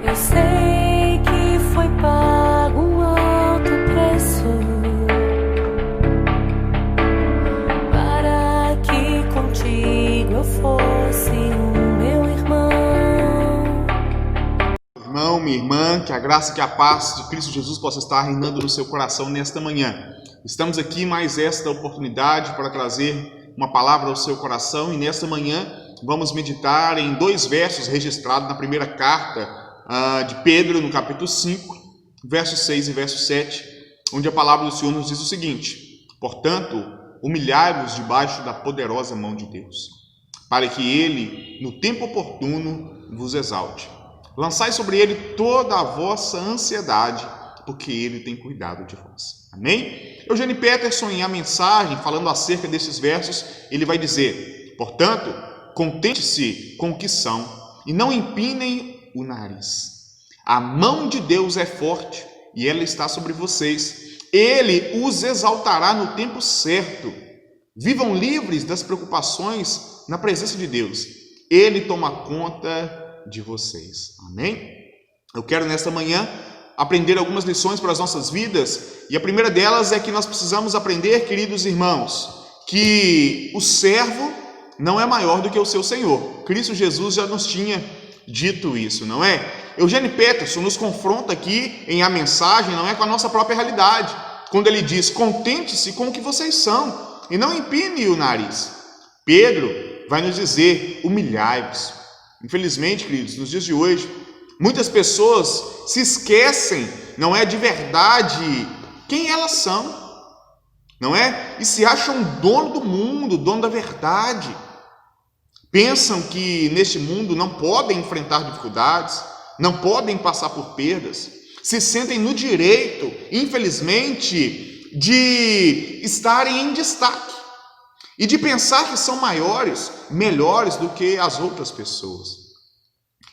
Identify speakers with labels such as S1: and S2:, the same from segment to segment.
S1: Eu sei que foi pago um alto preço para que contigo eu fosse o meu irmão.
S2: Irmão, minha irmã, que a graça e que a paz de Cristo Jesus possa estar reinando no seu coração nesta manhã. Estamos aqui mais esta oportunidade para trazer uma palavra ao seu coração e nesta manhã vamos meditar em dois versos registrados na primeira carta de Pedro, no capítulo 5, versos 6 e verso 7, onde a palavra do Senhor nos diz o seguinte: portanto, humilhai-vos debaixo da poderosa mão de Deus, para que Ele, no tempo oportuno, vos exalte. Lançai sobre Ele toda a vossa ansiedade, porque Ele tem cuidado de vós. Amém? Eugênio Peterson, em A Mensagem, falando acerca desses versos, ele vai dizer: portanto, contente-se com o que são e não empinem o nariz. A mão de Deus é forte e ela está sobre vocês. Ele os exaltará no tempo certo. Vivam livres das preocupações na presença de Deus. Ele toma conta de vocês. Amém? Eu quero nesta manhã aprender algumas lições para as nossas vidas, e a primeira delas é que nós precisamos aprender, queridos irmãos, que o servo não é maior do que o seu Senhor. Cristo Jesus já nos tinha dito isso, não é? Eugênio Peterson nos confronta aqui em A Mensagem, não é, com a nossa própria realidade, quando ele diz: contente-se com o que vocês são e não empine o nariz. Pedro vai nos dizer: humilhai-vos. Infelizmente, queridos, nos dias de hoje, muitas pessoas se esquecem, não é, de verdade quem elas são, não é? E se acham dono do mundo, dono da verdade. Pensam que neste mundo não podem enfrentar dificuldades, não podem passar por perdas, se sentem no direito, infelizmente, de estarem em destaque e de pensar que são maiores, melhores do que as outras pessoas.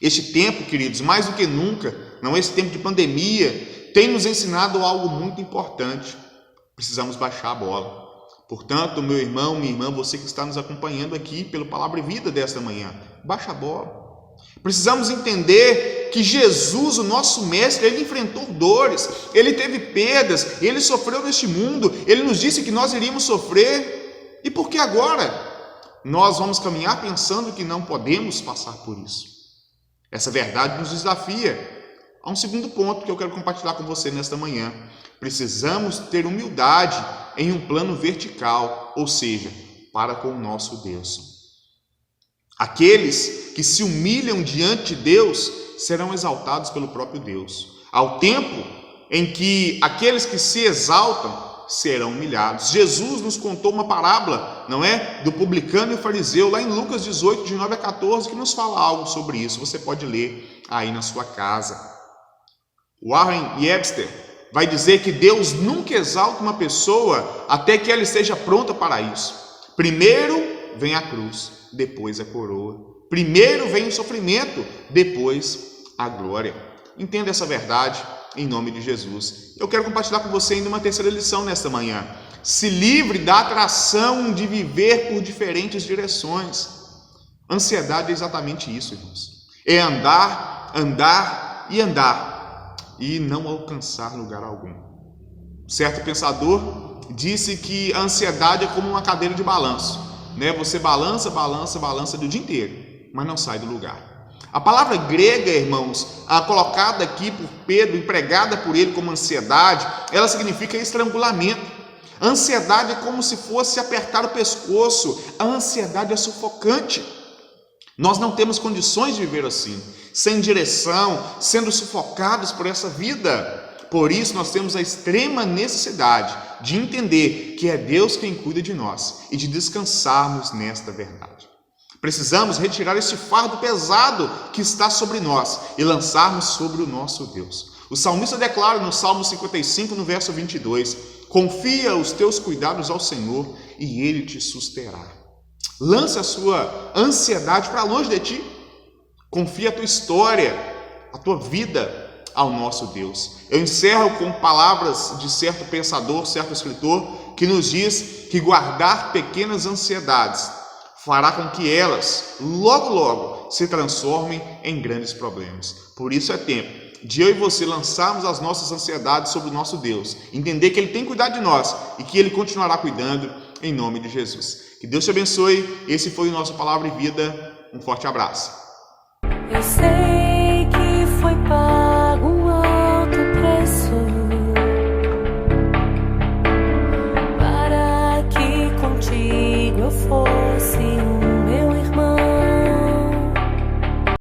S2: Este tempo, queridos, mais do que nunca, não é, esse tempo de pandemia, tem nos ensinado algo muito importante. Precisamos baixar a bola. Portanto, meu irmão, minha irmã, você que está nos acompanhando aqui pelo Palavra e Vida desta manhã, baixa a bola. Precisamos entender que Jesus, o nosso mestre, ele enfrentou dores, ele teve perdas, ele sofreu neste mundo, ele nos disse que nós iríamos sofrer. E por que agora nós vamos caminhar pensando que não podemos passar por isso? Essa verdade nos desafia a um segundo ponto que eu quero compartilhar com você nesta manhã. Precisamos ter humildade em um plano vertical, ou seja, para com o nosso Deus. Aqueles que se humilham diante de Deus serão exaltados pelo próprio Deus, ao tempo em que aqueles que se exaltam serão humilhados. Jesus nos contou uma parábola, não é? Do publicano e o fariseu, lá em Lucas 18, de 9 a 14, que nos fala algo sobre isso. Você pode ler aí na sua casa. Warren Webster vai dizer que Deus nunca exalta uma pessoa até que ela esteja pronta para isso. Primeiro vem a cruz, depois a coroa. Primeiro vem o sofrimento, depois a glória. Entenda essa verdade em nome de Jesus. Eu quero compartilhar com você ainda uma terceira lição nesta manhã. Se livre da atração de viver por diferentes direções. Ansiedade é exatamente isso, irmãos. É andar, andar e andar e não alcançar lugar algum. Certo pensador disse que a ansiedade é como uma cadeira de balanço, né? Você balança, balança, balança do dia inteiro, mas não sai do lugar. A palavra grega, irmãos, colocada aqui por Pedro, empregada por ele como ansiedade, ela significa estrangulamento. A ansiedade é como se fosse apertar o pescoço. A ansiedade é sufocante. Nós não temos condições de viver assim, sem direção, sendo sufocados por essa vida. Por isso nós temos a extrema necessidade de entender que é Deus quem cuida de nós e de descansarmos nesta verdade. Precisamos retirar este fardo pesado que está sobre nós e lançarmos sobre o nosso Deus. O salmista declara no Salmo 55, no verso 22, confia os teus cuidados ao Senhor e Ele te susterá. Lance a sua ansiedade para longe de ti. Confia a tua história, a tua vida ao nosso Deus. Eu encerro com palavras de certo pensador, certo escritor, que nos diz que guardar pequenas ansiedades fará com que elas, logo, logo, se transformem em grandes problemas. Por isso é tempo de eu e você lançarmos as nossas ansiedades sobre o nosso Deus, entender que Ele tem cuidado de nós e que Ele continuará cuidando em nome de Jesus. Que Deus te abençoe. Esse foi o nosso Palavra e Vida. Um forte abraço.
S1: Eu sei que foi pago um alto preço para que contigo eu fosse